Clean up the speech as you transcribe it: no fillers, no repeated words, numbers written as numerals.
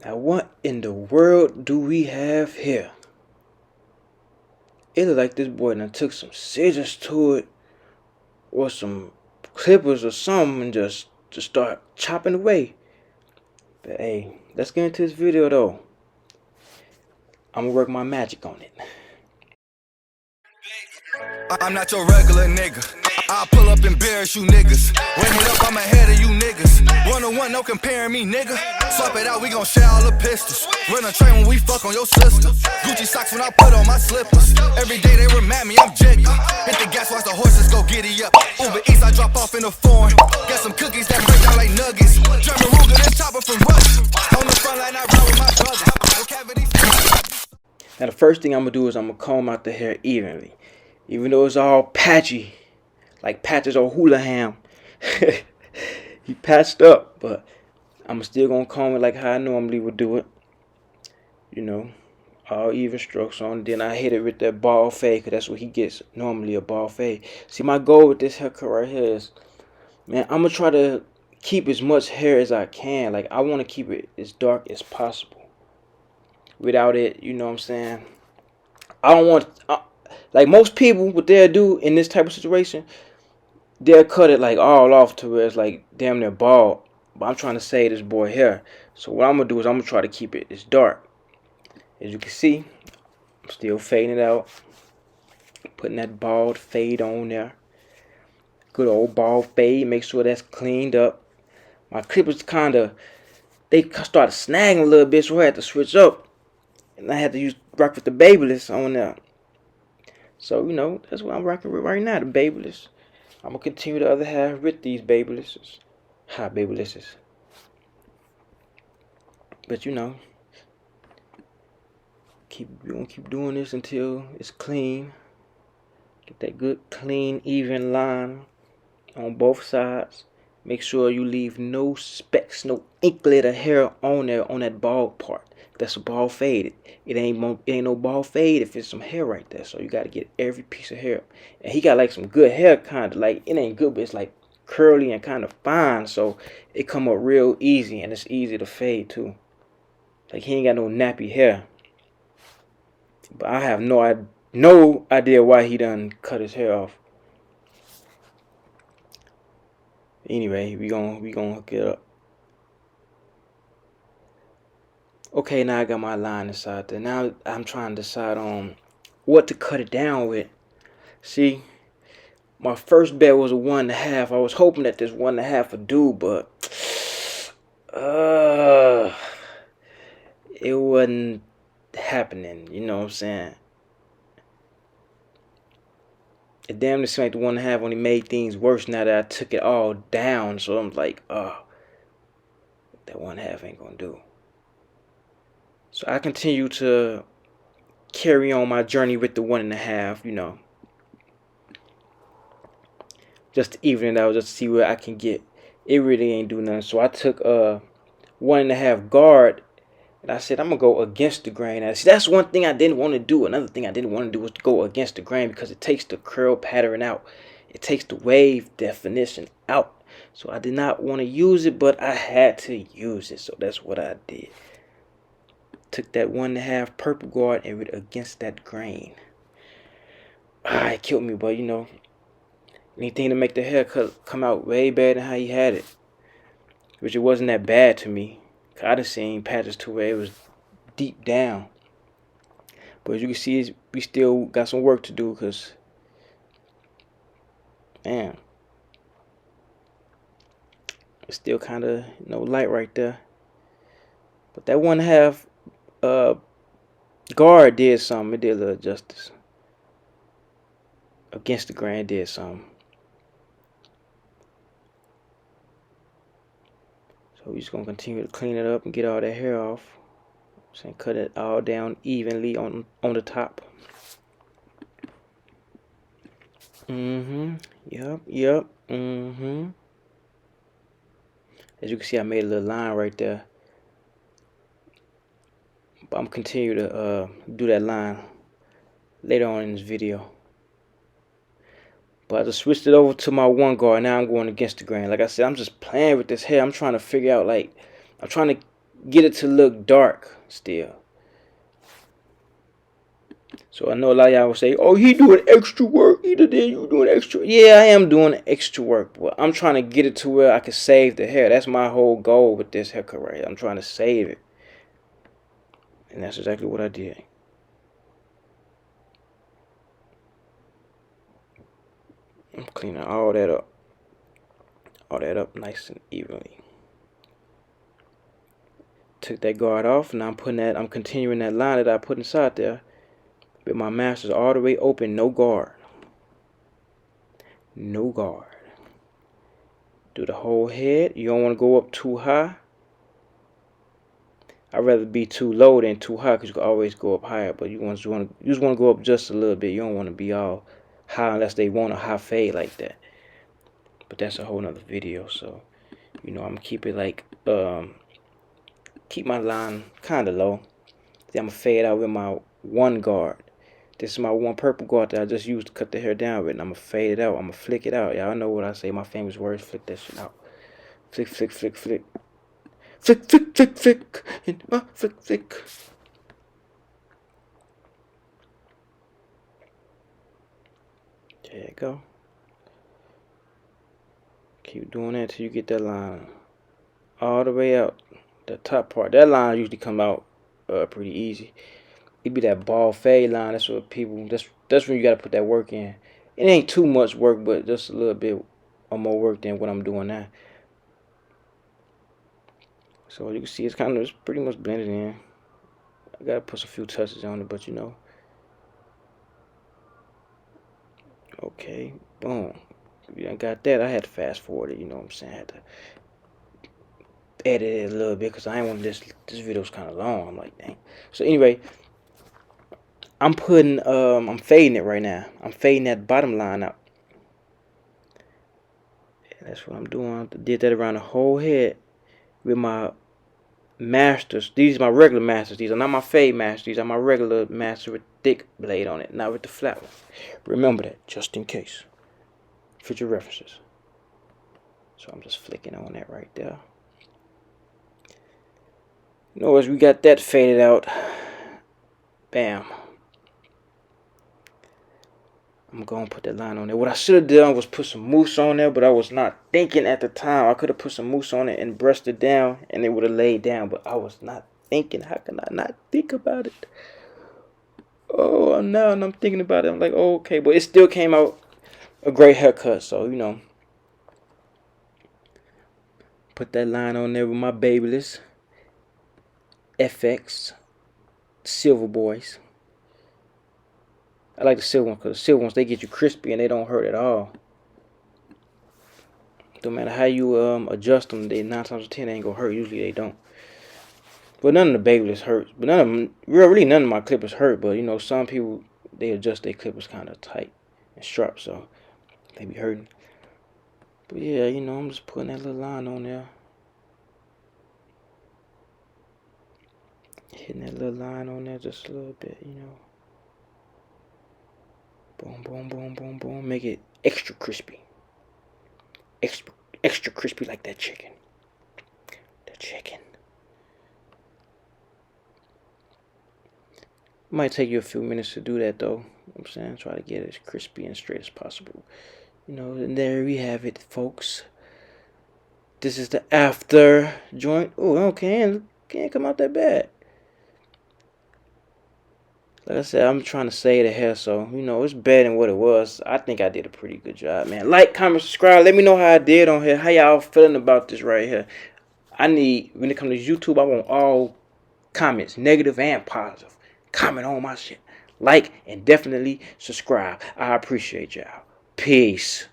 Now what in the world do we have here? It looked like this boy done took some scissors to it, or some clippers or something, and just start chopping away. But hey, let's get into this video though. I'm gonna work my magic on it. I'm not your regular nigga. I'll pull up and embarrass you niggas. Run it up, I'm ahead of you niggas. 1-on-1, no comparing me, nigga. Swap it out, we gon' share all the pistols. Run a train when we fuck on your sister. Gucci socks when I put on my slippers. Every day they remind me I'm Jigga. Hit the gas, watch the horses go giddy up. Uber Eats, I drop off in the foreign. Got some cookies that break down like nuggets. German Ruger, this chopper from Russia. On the front line, I ride with my brothers. Now the first thing I'm gonna do is I'm gonna comb out the hair evenly. Even though it's all patchy, like Patches O'Houlihan. He patched up, but I'm still gonna comb it like how I normally would do it. You know, all even strokes on. Then I hit it with that ball fade, because that's what he gets normally, a ball fade. See, my goal with this haircut right here is, man, I'm gonna try to keep as much hair as I can. Like, I want to keep it as dark as possible. Without it, you know what I'm saying? I don't want... like most people, what they'll do in this type of situation, they'll cut it like all off to where it's like damn near bald. But I'm trying to save this boy hair. So what I'm going to do is I'm going to try to keep it as dark. As you can see, I'm still fading it out. Putting that bald fade on there. Good old bald fade. Make sure that's cleaned up. My clippers they started snagging a little bit, so I had to switch up. And I had to rock with the Babyliss on there. So, you know, that's what I'm rocking with right now, the Babyliss. I'm going to continue the other half with these Babylisses. Babylisses. But, you know, we're going to keep doing this until it's clean. Get that good, clean, even line on both sides. Make sure you leave no specks, no inklet of hair on there on that bald part. That's a bald fade. It ain't no bald fade if it's some hair right there. So you got to get every piece of hair. And he got like some good hair, kind of like, it ain't good, but it's like curly and kind of fine. So it come up real easy, and it's easy to fade too. Like, he ain't got no nappy hair. But I have no idea why he done cut his hair off. Anyway, we gonna hook it up. Okay, now I got my line inside there. Now I'm trying to decide on what to cut it down with. See, my first bet was a 1.5. I was hoping that this 1.5 would do, but it wasn't happening. You know what I'm saying? It damn near seemed like the 1.5 only made things worse now that I took it all down. So I'm like, that 1.5 ain't gonna do. So I continue to carry on my journey with the 1.5, you know. Just to even it out, just to see where I can get. It really ain't do nothing. So I took a 1.5 guard, and I said I'm gonna go against the grain. And see, that's one thing I didn't want to do. Another thing I didn't want to do was to go against the grain, because it takes the curl pattern out. It takes the wave definition out. So I did not want to use it, but I had to use it. So that's what I did. Took that 1.5 purple guard and went against that grain. It killed me, but you know, anything to make the haircut come out way better than how he had it. Which it wasn't that bad to me. I done seen patches to where it was deep down. But as you can see, we still got some work to do, because, man, it's still kind of, you know, light right there. But that 1.5 guard did something. It did a little justice. Against the grain did something. So we're just gonna continue to clean it up and get all that hair off. So cut it all down evenly on the top. Yep. As you can see, I made a little line right there. But I'm gonna continue to do that line later on in this video. But I just switched it over to my 1 guard. Now I'm going against the grain. Like I said, I'm just playing with this hair. I'm trying to figure out, like, I'm trying to get it to look dark still. So I know a lot of y'all will say, "Oh, he doing extra work. Either then you doing extra." Yeah, I am doing extra work, but I'm trying to get it to where I can save the hair. That's my whole goal with this haircut right here. I'm trying to save it, and that's exactly what I did. I'm cleaning all that up nice and evenly. Took that guard off, and I'm continuing that line that I put inside there. With my masters all the way open, no guard. No guard. Do the whole head. You don't want to go up too high. I'd rather be too low than too high, because you can always go up higher. But you just want to go up just a little bit. You don't want to be all high unless they want a high fade like that. But that's a whole nother video. So, I'm gonna keep it like keep my line kind of low. Then I'm gonna fade out with my one guard. This is my one purple guard that I just used to cut the hair down with. And I'm going to fade it out. I'm going to flick it out. Y'all know what I say. My famous words, flick that shit out. Flick, flick, flick, flick. Flick, flick, flick, flick. And flick, flick. There you go. Keep doing that until you get that line all the way out. The top part. That line usually come out pretty easy. It be that ball fade line. That's what people. That's when you gotta put that work in. It ain't too much work, but just a little bit or more work than what I'm doing now. So you can see it's pretty much blended in. I gotta put a few touches on it, but Okay, boom. I got that. I had to fast forward it. You know what I'm saying? I had to edit it a little bit because I ain't want this video's kind of long. I'm like, dang. So anyway. I'm fading it right now. I'm fading that bottom line out. And that's what I'm doing. I did that around the whole head with my masters. These are my regular masters. These are not my fade masters. These are my regular master with thick blade on it, not with the flat one. Remember that, just in case. Future references. So I'm just flicking on that right there. As we got that faded out. Bam. I'm going to put that line on there. What I should have done was put some mousse on there, but I was not thinking at the time. I could have put some mousse on it and brushed it down, and it would have laid down, but I was not thinking. How can I not think about it? Oh, now I'm thinking about it. I'm like, oh, okay, but it still came out a great haircut, so, Put that line on there with my Babyliss FX Silver Boys. I like the silver ones because the silver ones, they get you crispy and they don't hurt at all. No matter how you adjust them, they 9 times out of 10 they ain't gonna hurt. Usually they don't. But none of the Babyliss hurts. But none of them, really none of my clippers hurt. But some people, they adjust their clippers kind of tight and sharp, so they be hurting. But yeah, I'm just putting that little line on there. Hitting that little line on there just a little bit, Boom, boom, boom, boom, boom. Make it extra crispy. Extra crispy like that chicken. The chicken. Might take you a few minutes to do that, though. I'm saying, try to get it as crispy and straight as possible. And there we have it, folks. This is the after joint. Oh, okay, can't come out that bad. Like I said, I'm trying to save the hair, so, it's better than what it was. I think I did a pretty good job, man. Like, comment, subscribe. Let me know how I did on here. How y'all feeling about this right here? When it comes to YouTube, I want all comments, negative and positive. Comment on my shit. Like, and definitely subscribe. I appreciate y'all. Peace.